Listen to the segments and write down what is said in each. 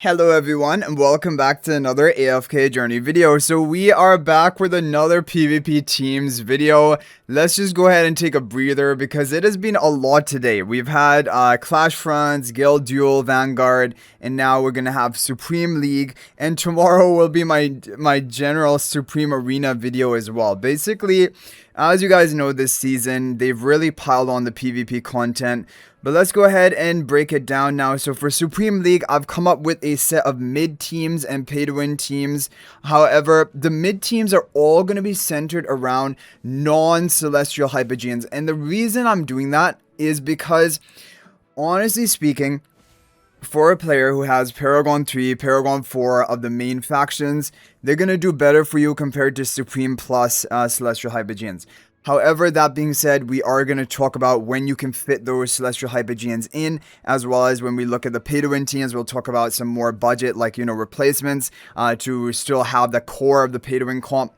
Hello everyone and welcome back to another AFK journey video. So we are back with another PvP teams video. Let's just go ahead and take a breather because it has been a lot today. We've had Clash Fronts, Guild Duel, Vanguard, and now we're gonna have Supreme League, and tomorrow will be my general Supreme Arena video as well. Basically, as you guys know, this season they've really piled on the PvP content. But let's go ahead and break it down now. So for Supreme League, I've come up with a set of mid teams and pay to win teams. However, the mid teams are all going to be centered around non-celestial hypogeans. And the reason I'm doing that is because, honestly speaking, for a player who has Paragon 3, Paragon 4 of the main factions, they're going to do better for you compared to Supreme plus Celestial Hypogeans. However, that being said, we are going to talk about when you can fit those Celestial Hypogeans in, as well as when we look at the pay-to-win teams, we'll talk about some more budget, like, replacements to still have the core of the pay-to-win comp.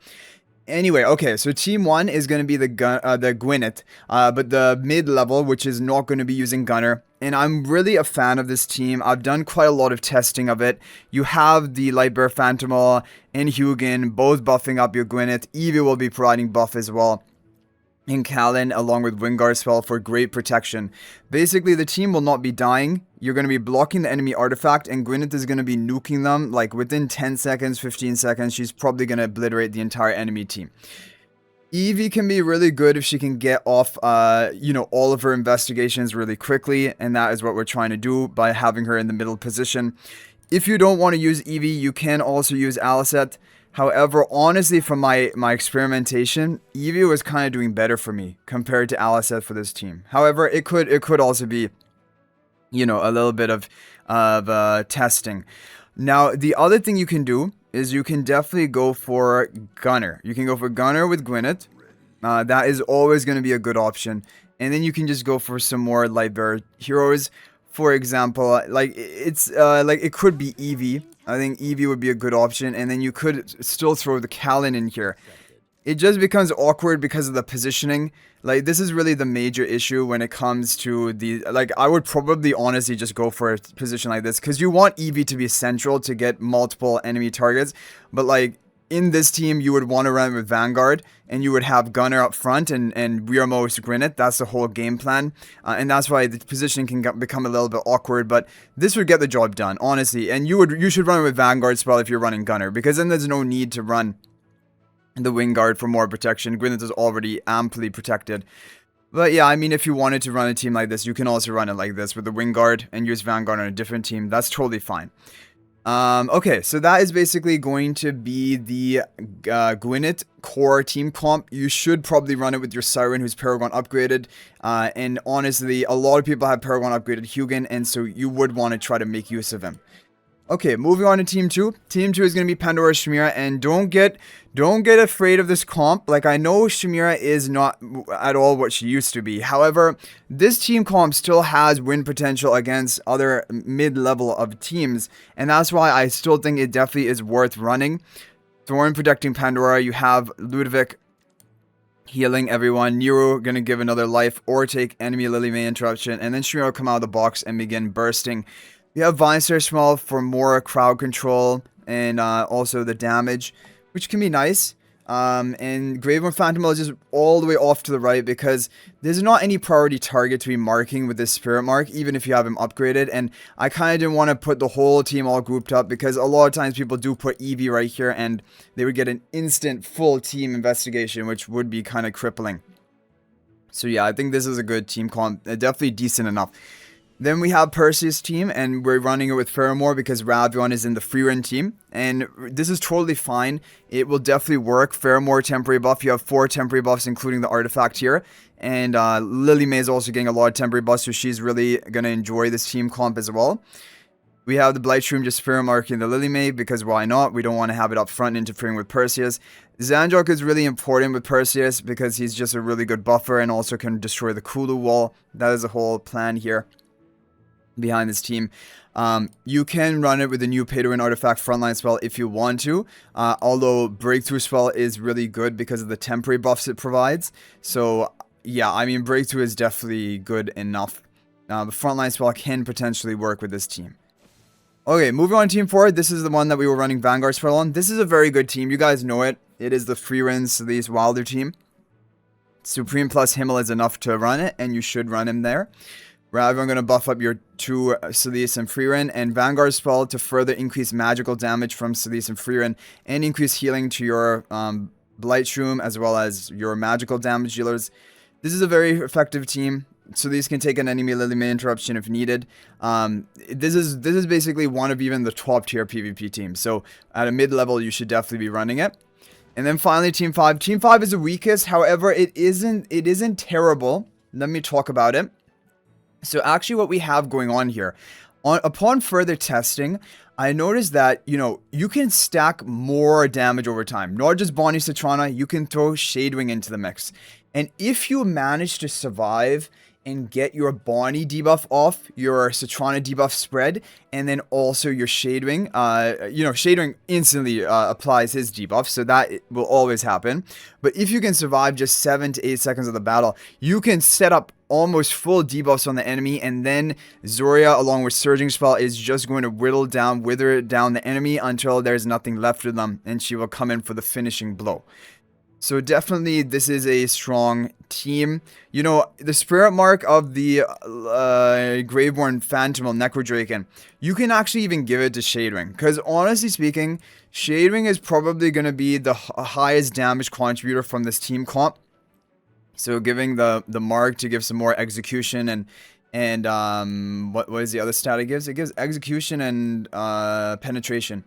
Anyway, okay, so team 1 is going to be the Gwyneth, but the mid-level, which is not going to be using Gunner. And I'm really a fan of this team. I've done quite a lot of testing of it. You have the Lightbearer Phantomal and Hugin both buffing up your Gwyneth. Eevee will be providing buff as well. And Kalin along with Wingard spell for great protection. Basically, the team will not be dying. You're going to be blocking the enemy artifact, and Gwyneth is going to be nuking them like within 10 seconds, 15 seconds. She's probably going to obliterate the entire enemy team. Eevee can be really good if she can get off, all of her investigations really quickly, and that is what we're trying to do by having her in the middle position. If you don't want to use Eevee, you can also use Alicet. However, honestly, from my experimentation, Eevee was kind of doing better for me compared to Alicet for this team. However, it could also be, a little bit of testing. Now, the other thing you can do is you can definitely go for Gunner. You can go for Gunner with Gwyneth. That is always going to be a good option. And then you can just go for some more Lightbearer heroes. For example, it could be Eevee. I think Eevee would be a good option, and then you could still throw the Kalin in here. It just becomes awkward because of the positioning. Like, this is really the major issue when it comes to the, I would probably honestly just go for a position like this, because you want Eevee to be central to get multiple enemy targets, but in this team, you would want to run with Vanguard, and you would have Gunner up front and rearmost Gwyneth. That's the whole game plan, and that's why the positioning can become a little bit awkward, but this would get the job done, honestly. And you should run with Vanguard spell if you're running Gunner, because then there's no need to run the Wingard for more protection. Gwyneth is already amply protected. But yeah, I mean, if you wanted to run a team like this, you can also run it like this with the Wingard and use Vanguard on a different team. That's totally fine. Okay, so that is basically going to be the Gwyneth core team comp. You should probably run it with your Siren, who's Paragon upgraded, and honestly, a lot of people have Paragon upgraded Hugin, and so you would want to try to make use of him. Okay, moving on to Team 2. Team 2 is going to be Pandora Shamira, and don't get afraid of this comp. Like, I know Shamira is not at all what she used to be. However, this team comp still has win potential against other mid-level of teams, and that's why I still think it definitely is worth running. Thorn protecting Pandora, you have Ludovic healing everyone, Nero gonna give another life or take enemy Lily May interruption, and then Shamira will come out of the box and begin bursting. You have Vinestar Small for more crowd control and also the damage, which can be nice. And Graveborn Phantomal is just all the way off to the right because there's not any priority target to be marking with this Spirit Mark, even if you have him upgraded. And I kind of didn't want to put the whole team all grouped up because a lot of times people do put Eevee right here and they would get an instant full team investigation, which would be kind of crippling. So yeah, I think this is a good team comp, definitely decent enough. Then we have Perseus team, and we're running it with Pheromore because Ravion is in the free run team, and this is totally fine. It will definitely work. Pheromore temporary buff, you have 4 temporary buffs including the artifact here, and Lily May is also getting a lot of temporary buffs, so she's really going to enjoy this team comp as well. We have the Blightshroom just Pheromarking the Lily May because why not? We don't want to have it up front interfering with Perseus. Zandrok is really important with Perseus because he's just a really good buffer and also can destroy the Kulu wall. That is the whole plan here behind this team. You can run it with the new pay-to-win artifact frontline spell if you want to, although breakthrough spell is really good because of the temporary buffs it provides. So yeah, I mean, breakthrough is definitely good enough. The frontline spell can potentially work with this team. Okay, moving on to Team 4. This is the one that we were running Vanguard Spell on. This is a very good team. You guys know it. It is the Freerun Solis Wilder team. Supreme plus Himmel is enough to run it, and you should run him there. Rather, I'm going to buff up your 2 Solis and Freerun, and Vanguard Spell to further increase magical damage from Solis and Freerun, and increase healing to your Blight Shroom, as well as your magical damage dealers. This is a very effective team. So these can take an enemy Lily May interruption if needed. This is basically one of even the top tier PvP teams. So at a mid level, you should definitely be running it. And then finally, Team 5. Team 5 is the weakest. However, it isn't terrible. Let me talk about it. So actually, what we have going on here, upon further testing, I noticed that, you know, you can stack more damage over time. Not just Bonnie Citrana, you can throw Shadewing into the mix. And if you manage to survive and get your Bonnie debuff off, your Citrana debuff spread, and then also your Shadewing, you know, Shadewing instantly applies his debuff, so that will always happen. But if you can survive just 7 to 8 seconds of the battle, you can set up almost full debuffs on the enemy, and then Zoria, along with Surging Spell, is just going to wither down the enemy until there's nothing left of them, and she will come in for the finishing blow. So definitely, this is a strong team. You know, the Spirit Mark of the Graveborn Phantom Necrodraken, you can actually even give it to Shadewing. Because honestly speaking, Shadewing is probably going to be the highest damage contributor from this team comp. So giving the mark to give some more execution and what is the other stat it gives? It gives execution and penetration.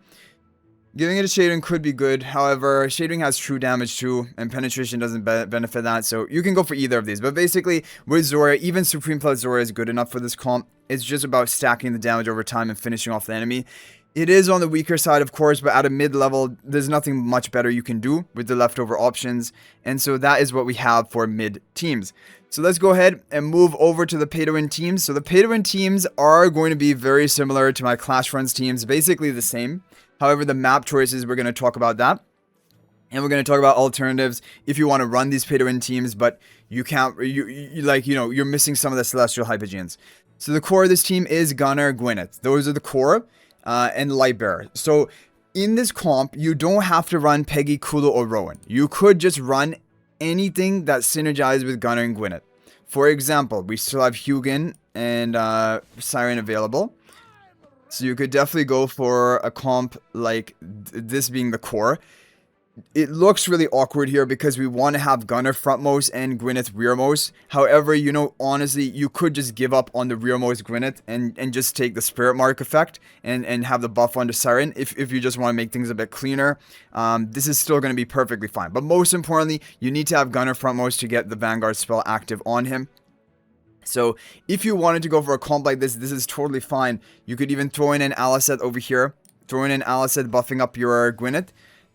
Giving it a Shadewing could be good. However, Shadewing has true damage too, and penetration doesn't benefit that. So you can go for either of these. But basically, with Zoria, even Supreme plus Zoria is good enough for this comp. It's just about stacking the damage over time and finishing off the enemy. It is on the weaker side, of course, but at a mid-level, there's nothing much better you can do with the leftover options. And so that is what we have for mid teams. So let's go ahead and move over to the pay-to-win teams. So the pay-to-win teams are going to be very similar to my Clash Runs teams, basically the same. However, the map choices, we're going to talk about that. And we're going to talk about alternatives if you want to run these pay-to-win teams, but you can't, you're missing some of the Celestial Hypogeans. So the core of this team is Gunnar, Gwyneth. Those are the core, and Lightbearer. So in this comp, you don't have to run Peggy, Kulu, or Rowan. You could just run anything that synergizes with Gunnar and Gwyneth. For example, we still have Hugin and Siren available. So you could definitely go for a comp like this being the core. It looks really awkward here because we want to have Gunnar frontmost and Gwyneth rearmost. However, you know, honestly, you could just give up on the rearmost Gwyneth and just take the Spirit Mark effect and have the buff onto Siren if you just want to make things a bit cleaner. This is still going to be perfectly fine. But most importantly, you need to have Gunnar frontmost to get the Vanguard spell active on him. So if you wanted to go for a comp like this, this is totally fine. You could even throw in an Alicet over here. Throw in an Alicet buffing up your Gwyneth.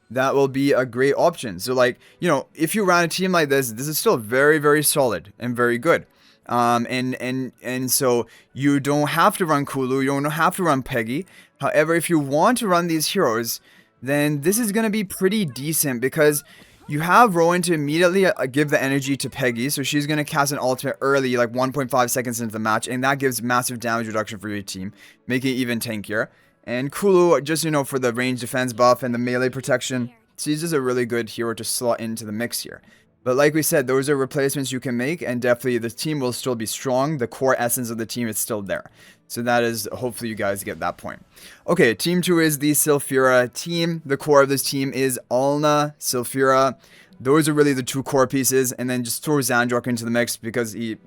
That will be a great option. So like, you know, if you ran a team like this, this is still very, very solid and very good. And so you don't have to run Kulu. You don't have to run Peggy. However, if you want to run these heroes, then this is going to be pretty decent because you have Rowan to immediately give the energy to Peggy, so she's going to cast an ultimate early, like 1.5 seconds into the match, and that gives massive damage reduction for your team, making it even tankier. And Kulu, just, you know, for the range defense buff and the melee protection, she's just a really good hero to slot into the mix here. But like we said, those are replacements you can make, and definitely the team will still be strong. The core essence of the team is still there. So that is, hopefully you guys get that point. Okay, team 2 is the Sylphira team. The core of this team is Alna, Sylphira. Those are really the 2 core pieces, and then just throw Zandrok into the mix because he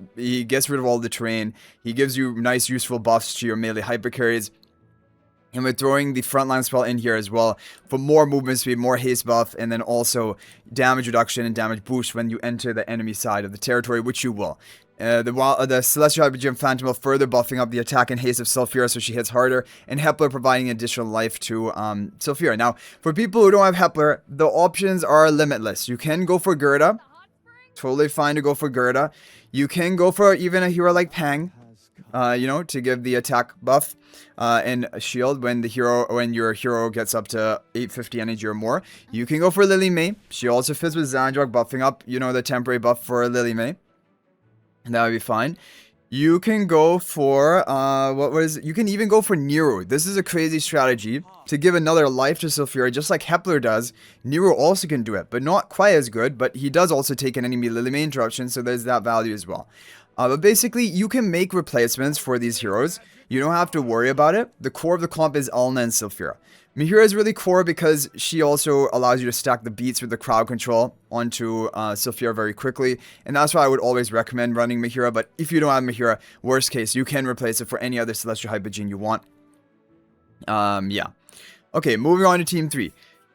gets rid of all the terrain. He gives you nice, useful buffs to your melee hyper carries. And we're throwing the frontline spell in here as well for more movement speed, more haste buff, and then also damage reduction and damage boost when you enter the enemy side of the territory, which you will. The Celestial Hypogean Phantom will further buffing up the attack and haste of Sylphira so she hits harder, and Hepler providing additional life to Sylphira. Now, for people who don't have Hepler, the options are limitless. You can go for Gerda. Totally fine to go for Gerda. You can go for even a hero like Pang. You know, to give the attack buff and a shield when your hero gets up to 850 energy or more. You can go for Lily May. She also fits with Zandrok, buffing up, you know, the temporary buff for Lily May. And that would be fine. you can go for, you can even go for Nero. This is a crazy strategy to give another life to Sylphira, just like Hepler does. Nero also can do it, but not quite as good, but he does also take an enemy Lily May interruption, so there's that value as well. But basically, you can make replacements for these heroes. You don't have to worry about it. The core of the comp is Elna and Sylphira. Mihira is really core because she also allows you to stack the beats with the crowd control onto Sylphira very quickly. And that's why I would always recommend running Mihira. But if you don't have Mihira, worst case, you can replace it for any other Celestial Hypergene you want. Yeah. Okay, moving on to Team 3.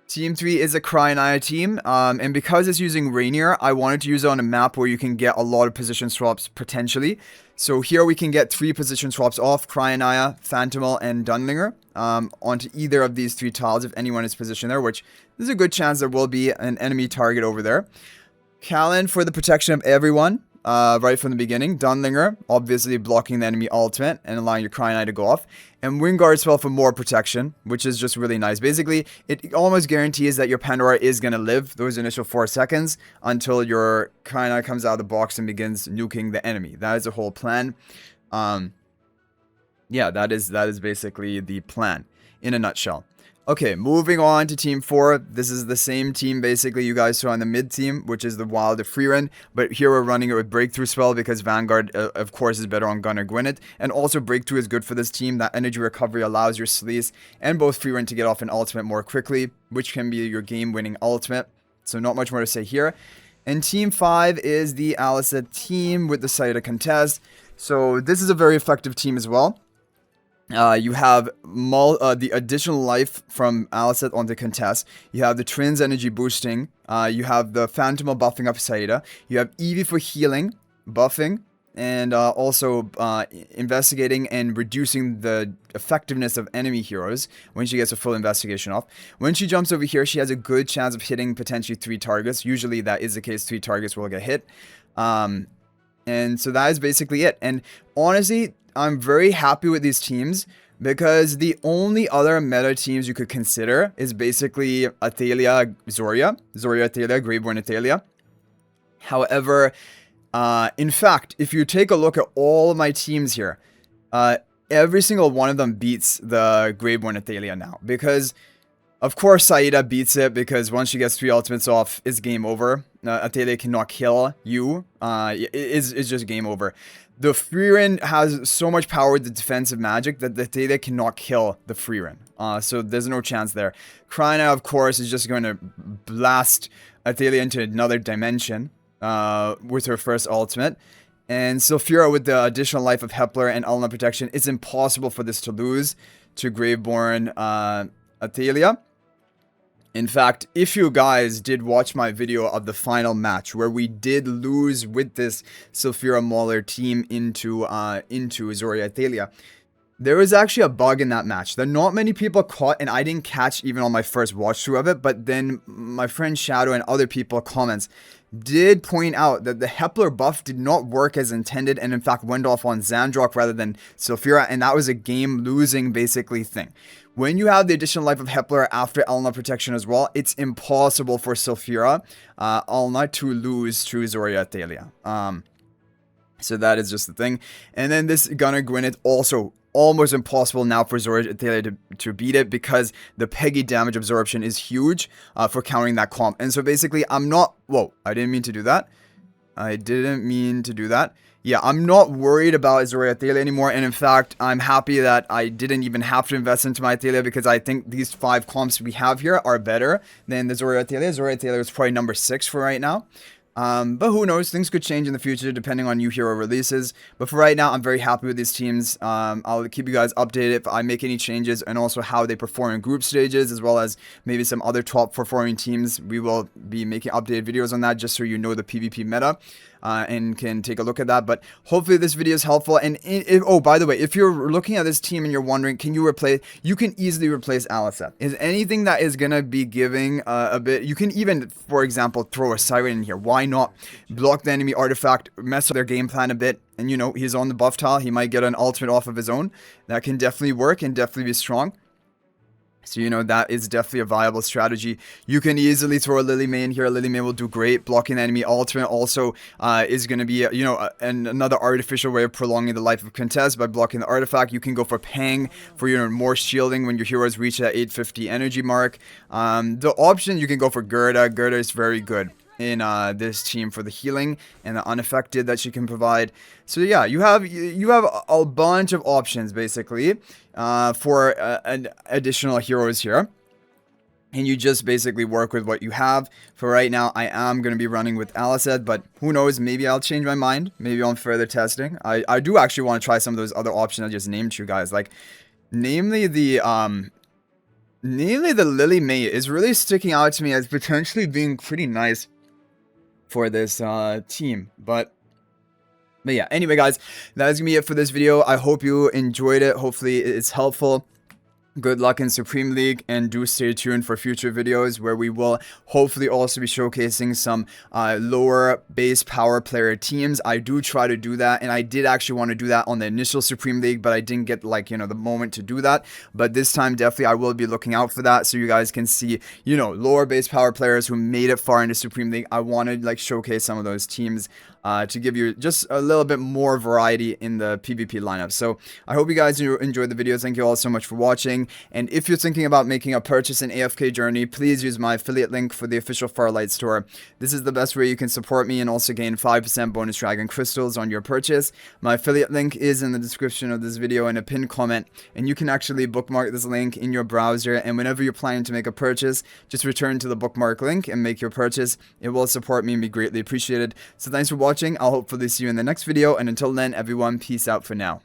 Team 3 is a Cryanaya team, and because it's using Rainier, I wanted to use it on a map where you can get a lot of position swaps potentially. So here we can get 3 position swaps off Cryanaya, Phantomal, and Dunlinger onto either of these 3 tiles if anyone is positioned there, which there's a good chance there will be an enemy target over there. Callan for the protection of everyone. Right from the beginning. Dunlinger, obviously blocking the enemy ultimate and allowing your Cryanite to go off. And Wingard spell for more protection, which is just really nice. Basically, it almost guarantees that your Pandora is going to live those initial 4 seconds until your Cryanite comes out of the box and begins nuking the enemy. That is the whole plan. Yeah, that is basically the plan in a nutshell. Okay, moving on to Team 4. This is the same team basically you guys saw on the mid team, which is the Wild of Freerun. But here we're running it with Breakthrough spell because Vanguard, of course, is better on Gunner Gwyneth. And also Breakthrough is good for this team. That energy recovery allows your Sleaze and both Freerun to get off an ultimate more quickly, which can be your game-winning ultimate. So not much more to say here. And Team 5 is the Alicent team with the Saida contest. So this is a very effective team as well. You have the additional life from Alicent on the contest. You have the Twins energy boosting. You have the Phantomal buffing up Saida. You have Eevee for healing, buffing, and also investigating and reducing the effectiveness of enemy heroes when she gets a full investigation off. When she jumps over here, she has a good chance of hitting potentially 3 targets. Usually that is the case. 3 targets will get hit. And so that is basically it. And honestly, I'm very happy with these teams because the only other meta teams you could consider is basically Athalia, Zoria, Athalia, Graveborn Athalia. However, in fact, if you take a look at all of my teams here, every single one of them beats the Graveborn Athalia now because, of course, Saida beats it because once she gets 3 ultimates off, it's game over. Athalia cannot kill you. It's just game over. The Freerun has so much power with the defensive magic that the Athalia cannot kill the Freerun. So there's no chance there. Cryanaya, of course, is just going to blast Athalia into another dimension with her first ultimate. And Sylphira with the additional life of Hepler and Elna protection, it's impossible for this to lose to Graveborn Athalia. In fact, if you guys did watch my video of the final match where we did lose with this Sylphira Mauler team into Zoria Athalia, there was actually a bug in that match that not many people caught, and I didn't catch even on my first watch through of it, but then my friend Shadow and other people comments did point out that the Hepler buff did not work as intended and in fact went off on Zandrock rather than Sylphira, and that was a game losing basically thing. When you have the additional life of Hepler after Elna protection as well, it's impossible for Sylphira Elna to lose to Zoria Athalia. So that is just the thing. And then this Gunner Gwyneth also almost impossible now for Zoria Athalia to beat it because the Peggy damage absorption is huge for countering that comp. And so basically I'm not... Whoa, I didn't mean to do that. Yeah, I'm not worried about Zoria Athalia anymore, and in fact, I'm happy that I didn't even have to invest into my Athalia because I think these 5 comps we have here are better than the Zoria Athalia. Zoria Athalia is probably number 6 for right now. But who knows, things could change in the future depending on new hero releases. But for right now, I'm very happy with these teams. I'll keep you guys updated if I make any changes and also how they perform in group stages, as well as maybe some other top performing teams. We will be making updated videos on that just so you know the PvP meta. And can take a look at that. But hopefully this video is helpful. And oh, by the way, if you're looking at this team and you're wondering, can you replace? You can easily replace Alicent. Is anything that is gonna be giving a bit? You can even, for example, throw a Siren in here. Why not block the enemy artifact, mess up their game plan a bit? And you know he's on the buff tile. He might get an ultimate off of his own. That can definitely work and definitely be strong. So, that is definitely a viable strategy. You can easily throw a Lily May in here. Lily May will do great. Blocking the enemy ultimate also is going to be, another artificial way of prolonging the life of contest by blocking the artifact. You can go for Pang for, more shielding when your heroes reach that 850 energy mark. The option, you can go for Gerda. Gerda is very good in this team for the healing and the unaffected that she can provide. So yeah, you have a bunch of options basically for additional heroes here. And you just basically work with what you have. For right now, I am going to be running with Alicent, but who knows, maybe I'll change my mind. Maybe on further testing. I do actually want to try some of those other options I just named to you guys. Like, namely the Lily May is really sticking out to me as potentially being pretty nice for this team. But yeah, anyway guys, that is going to be it for this video. I hope you enjoyed it. Hopefully it's helpful. Good luck in Supreme League, and do stay tuned for future videos where we will hopefully also be showcasing some lower base power player teams. I do try to do that, and I did actually want to do that on the initial Supreme League, but I didn't get the moment to do that. But this time definitely I will be looking out for that, so you guys can see lower base power players who made it far into Supreme League. I wanted showcase some of those teams to give you just a little bit more variety in the PvP lineup. So I hope you guys enjoyed the video. Thank you all so much for watching. And if you're thinking about making a purchase in AFK Journey, please use my affiliate link for the official Farlight store. This is the best way you can support me and also gain 5% bonus dragon crystals on your purchase. My affiliate link is in the description of this video and a pinned comment, and you can actually bookmark this link in your browser, and whenever you're planning to make a purchase, just return to the bookmark link and make your purchase. It will support me and be greatly appreciated. So thanks for watching. I'll hopefully see you in the next video, and until then, everyone, peace out for now.